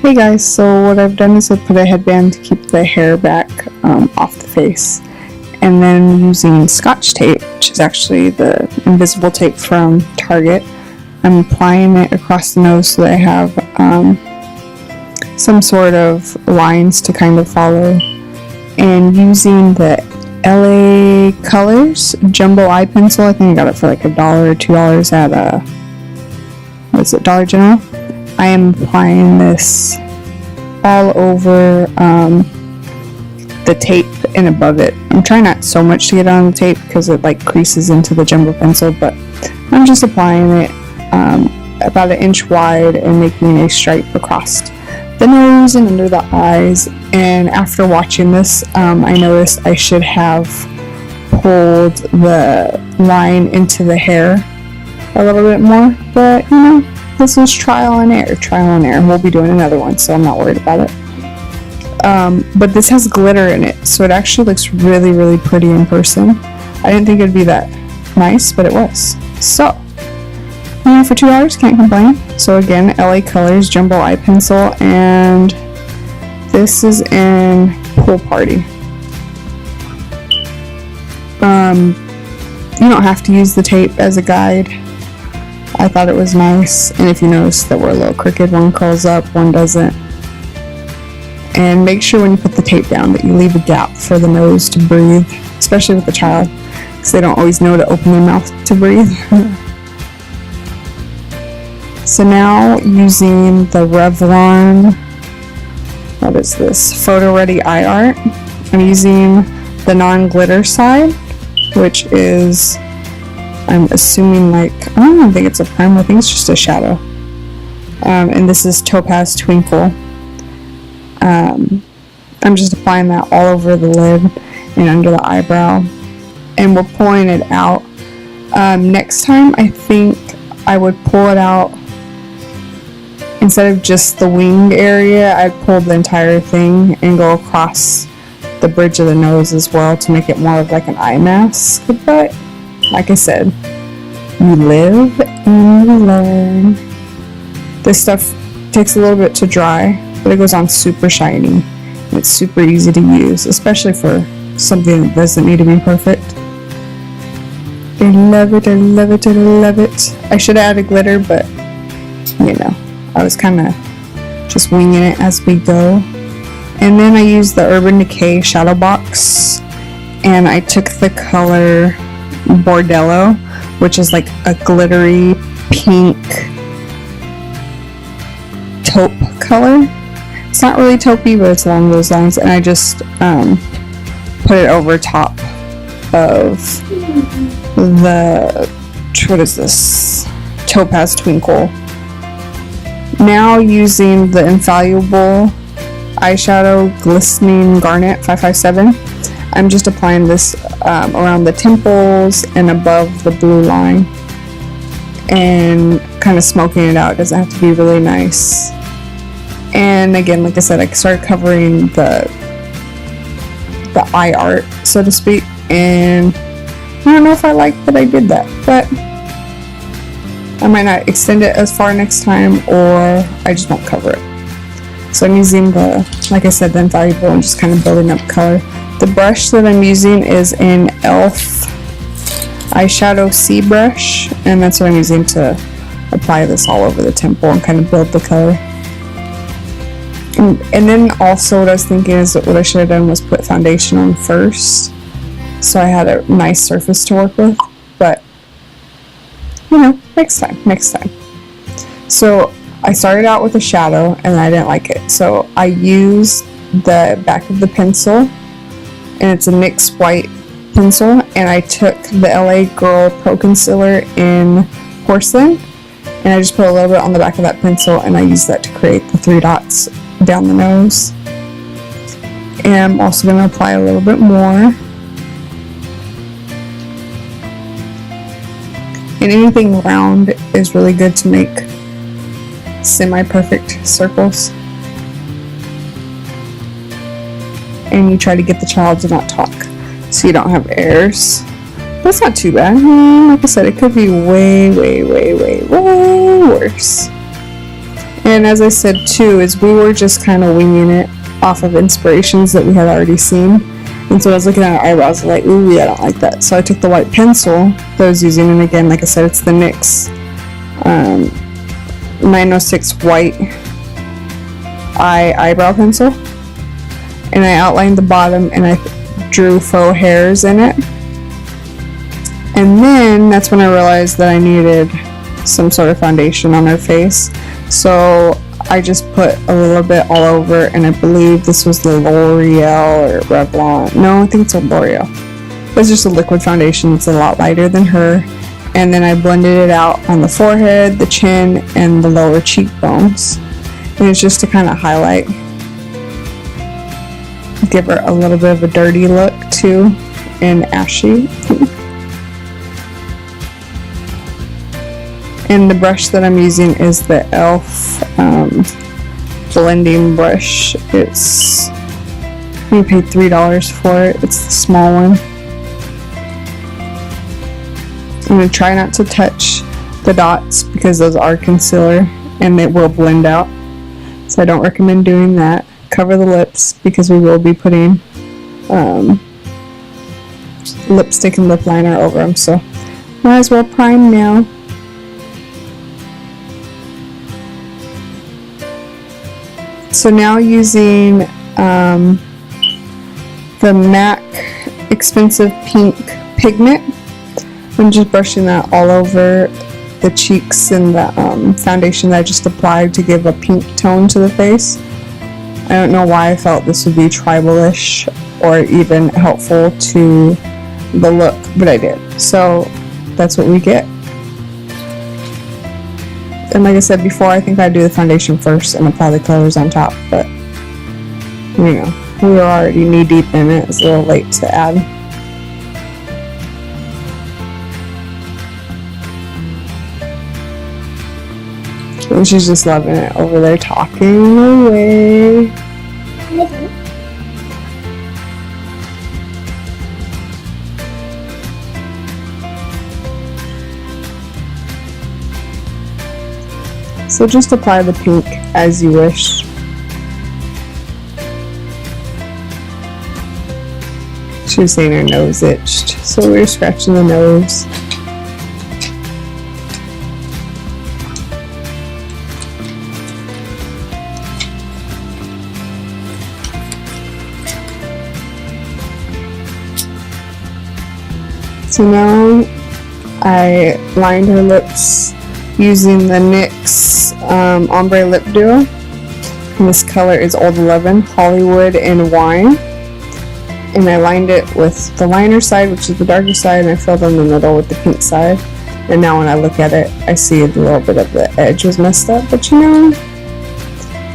Hey guys, so what I've done is I put a headband to keep the hair back off the face, and then using Scotch tape, which is actually the invisible tape from Target, I'm applying it across the nose so that I have some sort of lines to kind of follow, and using the LA Colors Jumbo Eye Pencil. I think I got it for like $1 or $2 at Dollar General. I am applying this all over the tape and above it. I'm trying not so much to get on the tape because it like creases into the jumbo pencil, but I'm just applying it about 1 inch wide and making a stripe across the nose and under the eyes. And after watching this, I noticed I should have pulled the line into the hair a little bit more, but you know, this was trial and error. We'll be doing another one, so I'm not worried about it. But this has glitter in it, so it actually looks really, really pretty in person. I didn't think it'd be that nice, but it was. So, for $2, can't complain. So again, LA Colors Jumbo Eye Pencil, and this is in Pool Party. You don't have to use the tape as a guide. I thought it was nice, and if you notice that we're a little crooked, one curls up, one doesn't. And make sure when you put the tape down that you leave a gap for the nose to breathe, especially with the child, because they don't always know to open their mouth to breathe. So now, using the Revlon, what is this, Photo Ready Eye Art, I'm using the non-glitter side, which is, I'm assuming, like, I don't even think it's a primer, I think it's just a shadow. And this is Topaz Twinkle. I'm just applying that all over the lid and under the eyebrow, and we're pulling it out. Next time, I think I would pull it out instead of just the wing area. I'd pull the entire thing and go across the bridge of the nose as well to make it more of like an eye mask. But like I said, you live and you learn. This stuff takes a little bit to dry, but it goes on super shiny. It's super easy to use, especially for something that doesn't need to be perfect. I love it, I love it, I love it. I should have added glitter, but you know, I was kind of just winging it as we go. And then I used the Urban Decay shadow box, and I took the color Bordello, which is like a glittery pink taupe color. It's not really taupey, but it's along those lines, and I just put it over top of the, what is this, Topaz Twinkle. Now, using the Infallible eyeshadow Glistening Garnet 557, I'm just applying this around the temples and above the blue line, and kind of smoking it out. It doesn't have to be really nice. And again, like I said, I started covering the eye art, so to speak, and I don't know if I like that I did that, but I might not extend it as far next time, or I just won't cover it. So I'm using the, like I said, the Infallible, and just kind of building up color. The brush that I'm using is an e.l.f. eyeshadow C brush, and that's what I'm using to apply this all over the temple and kind of build the color. And then also what I was thinking is that what I should have done was put foundation on first, so I had a nice surface to work with, but you know, next time. So I started out with a shadow and I didn't like it, so I used the back of the pencil, and it's a NYX white pencil, and I took the LA Girl Pro Concealer in Porcelain, and I just put a little bit on the back of that pencil, and I used that to create the 3 dots down the nose. And I'm also going to apply a little bit more. And anything round is really good to make semi-perfect circles. And you try to get the child to not talk, so you don't have errors. That's not too bad. Like I said, it could be way worse. And as I said too, is we were just kind of winging it off of inspirations that we had already seen. And so I was looking at our eyebrows and like, ooh, yeah, I don't like that. So I took the white pencil that I was using, and again, like I said, it's the NYX 906 white eyebrow pencil. And I outlined the bottom and I drew faux hairs in it. And then that's when I realized that I needed some sort of foundation on her face. So I just put a little bit all over, and I believe this was the Loreal or Revlon. No, I think it's a L'Oreal. It's just a liquid foundation. It's a lot lighter than her. And then I blended it out on the forehead, the chin, and the lower cheekbones. And it's just to kind of highlight, give her a little bit of a dirty look too, and ashy. And the brush that I'm using is the e.l.f. Blending brush. It's, you paid $3 for it. It's the small one. I'm going to try not to touch the dots because those are concealer and it will blend out. So I don't recommend doing that. Cover the lips because we will be putting lipstick and lip liner over them. So might as well prime now. So now using the MAC Expensive Pink Pigment, I'm just brushing that all over the cheeks and the foundation that I just applied to give a pink tone to the face. I don't know why I felt this would be tribal-ish or even helpful to the look, but I did. So that's what we get. And like I said before, I think I'd do the foundation first and apply the colors on top, but you know, we were already knee deep in it. It's a little late to add. And she's just loving it over there, talking away. So just apply the pink as you wish. She was saying her nose itched, so we were scratching the nose. So now I lined her lips using the NYX Ombre Lip Duo. And this color is Old 11, Hollywood and Wine. And I lined it with the liner side, which is the darker side, and I filled in the middle with the pink side. And now when I look at it, I see a little bit of the edge was messed up. But you know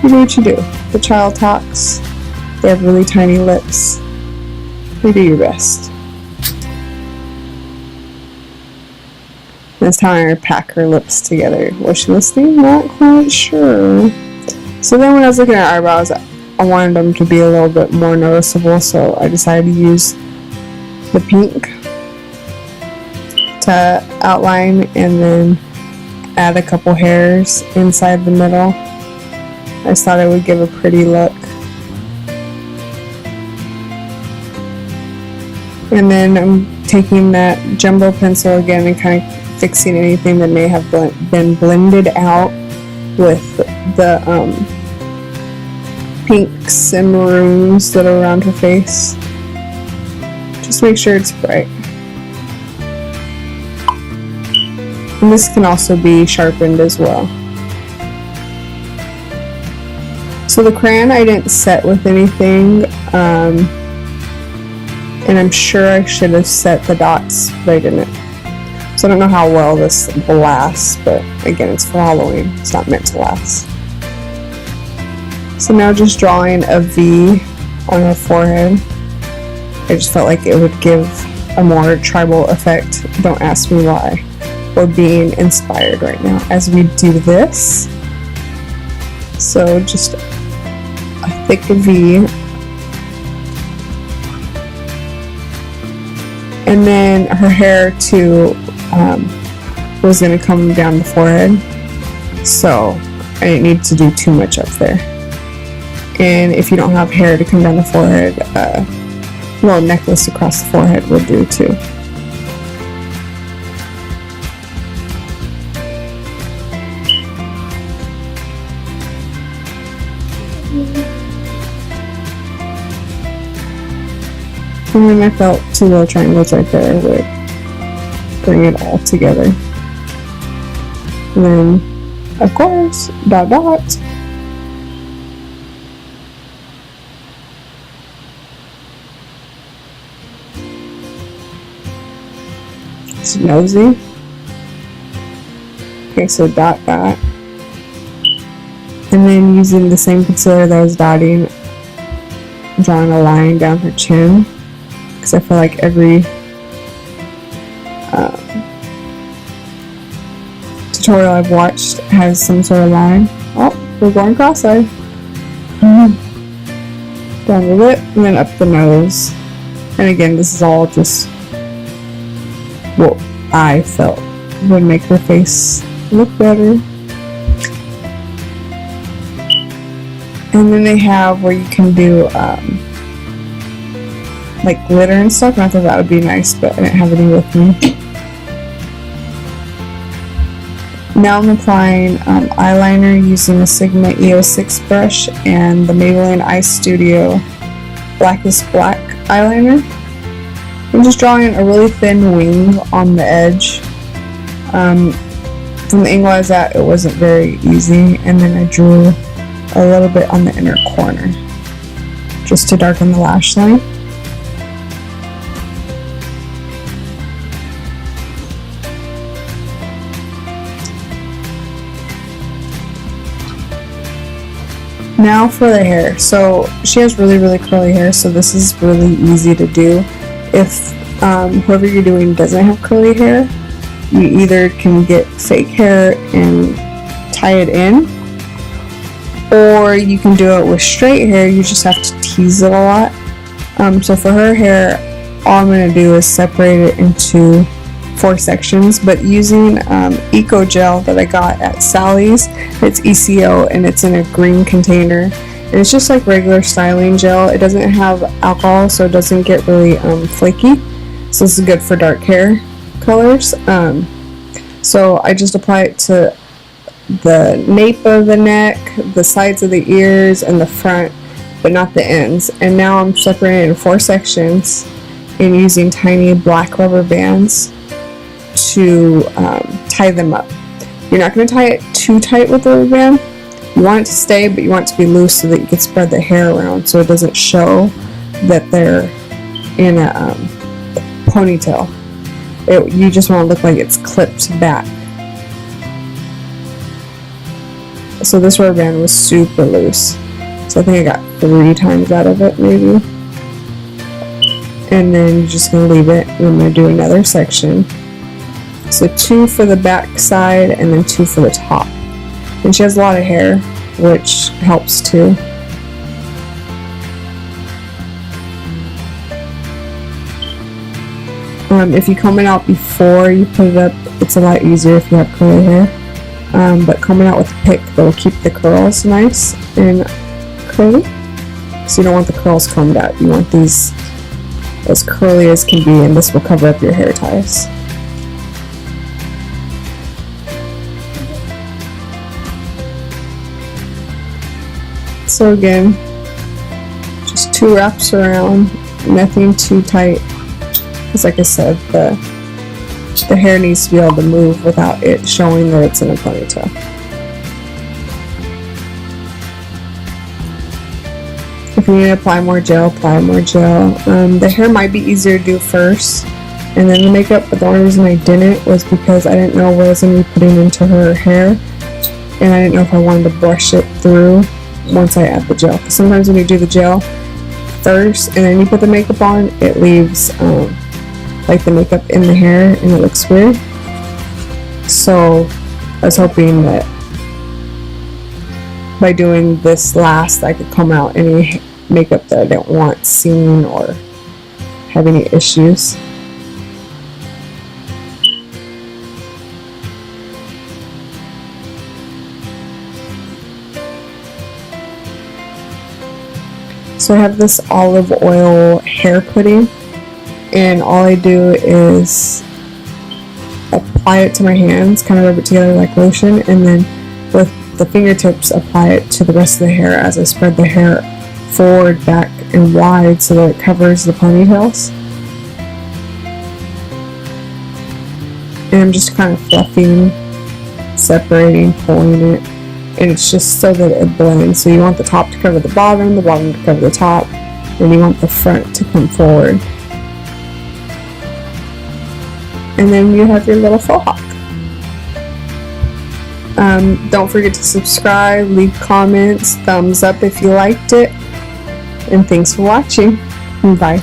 what you do. The child talks. They have really tiny lips. You do your best. That's how I pack her lips together. Was she listening? Not quite sure. So then when I was looking at her eyebrows, I wanted them to be a little bit more noticeable, so I decided to use the pink to outline and then add a couple hairs inside the middle. I just thought it would give a pretty look. And then I'm taking that jumbo pencil again and kind of fixing anything that may have been blended out with the pinks and maroons that are around her face. Just make sure it's bright. And this can also be sharpened as well. So the crayon I didn't set with anything, and I'm sure I should have set the dots, but I didn't. So I don't know how well this will last, but again, it's for Halloween. It's not meant to last. So now just drawing a V on her forehead. I just felt like it would give a more tribal effect. Don't ask me why. We're being inspired right now as we do this. So just a thick V. And then her hair too was going to come down the forehead. So I didn't need to do too much up there. And if you don't have hair to come down the forehead, a little necklace across the forehead will do too. And then I felt 2 little triangles right there would bring it all together. And then, of course, dot dot. It's nosy. Okay, so dot dot. And then using the same concealer that I was dotting, drawing a line down her chin. Because I feel like every tutorial I've watched has some sort of line. Oh, we're going cross-eyed. Down the lip and then up the nose. And again, this is all just what I felt would make her face look better. And then they have where you can do like glitter and stuff, and I thought that would be nice, but I didn't have any with me. Now I'm applying eyeliner using the Sigma EO6 brush and the Maybelline Eye Studio Blackest Black eyeliner. I'm just drawing a really thin wing on the edge. From the angle I was at, it wasn't very easy, and then I drew a little bit on the inner corner just to darken the lash line. Now for the hair. So she has really curly hair, so this is really easy to do. If whoever you're doing doesn't have curly hair, you either can get fake hair and tie it in, or you can do it with straight hair. You just have to tease it a lot. So for her hair, all I'm going to do is separate it into 4 sections, but using Eco Gel that I got at Sally's. It's ECO and it's in a green container, and it's just like regular styling gel. It doesn't have alcohol, so it doesn't get really flaky, so this is good for dark hair colors. So I just apply it to the nape of the neck, the sides of the ears, and the front, but not the ends. And now I'm separating it in 4 sections and using tiny black rubber bands to tie them up. You're not going to tie it too tight with the rubber band. You want it to stay, but you want it to be loose so that you can spread the hair around so it doesn't show that they're in a ponytail. You just want to look like it's clipped back. So this rubber band was super loose. So I think I got 3 times out of it maybe. And then you're just going to leave it, and I'm going to do another section. So 2 for the back side and then 2 for the top. And she has a lot of hair, which helps too. If you comb it out before you put it up, it's a lot easier if you have curly hair. But combing out with a pick, that'll keep the curls nice and curly. So you don't want the curls combed out. You want these as curly as can be, and this will cover up your hair ties. So again, just 2 wraps around, nothing too tight, because like I said, the hair needs to be able to move without it showing that it's in a ponytail. If you need to apply more gel, apply more gel. The hair might be easier to do first and then the makeup, but the only reason I didn't was because I didn't know what I was going to be putting into her hair, and I didn't know if I wanted to brush it through once I add the gel. Because sometimes when you do the gel first and then you put the makeup on, it leaves like the makeup in the hair and it looks weird. So I was hoping that by doing this last, I could comb out any makeup that I don't want seen or have any issues. So I have this olive oil hair pudding, and all I do is apply it to my hands, kind of rub it together like lotion, and then with the fingertips apply it to the rest of the hair as I spread the hair forward, back, and wide so that it covers the ponytails. And I'm just kind of fluffing, separating, pulling it, and it's just so that it blends. So you want the top to cover the bottom to cover the top, and you want the front to come forward. And then you have your little faux hawk. Don't forget to subscribe, leave comments, thumbs up if you liked it, and thanks for watching. Bye.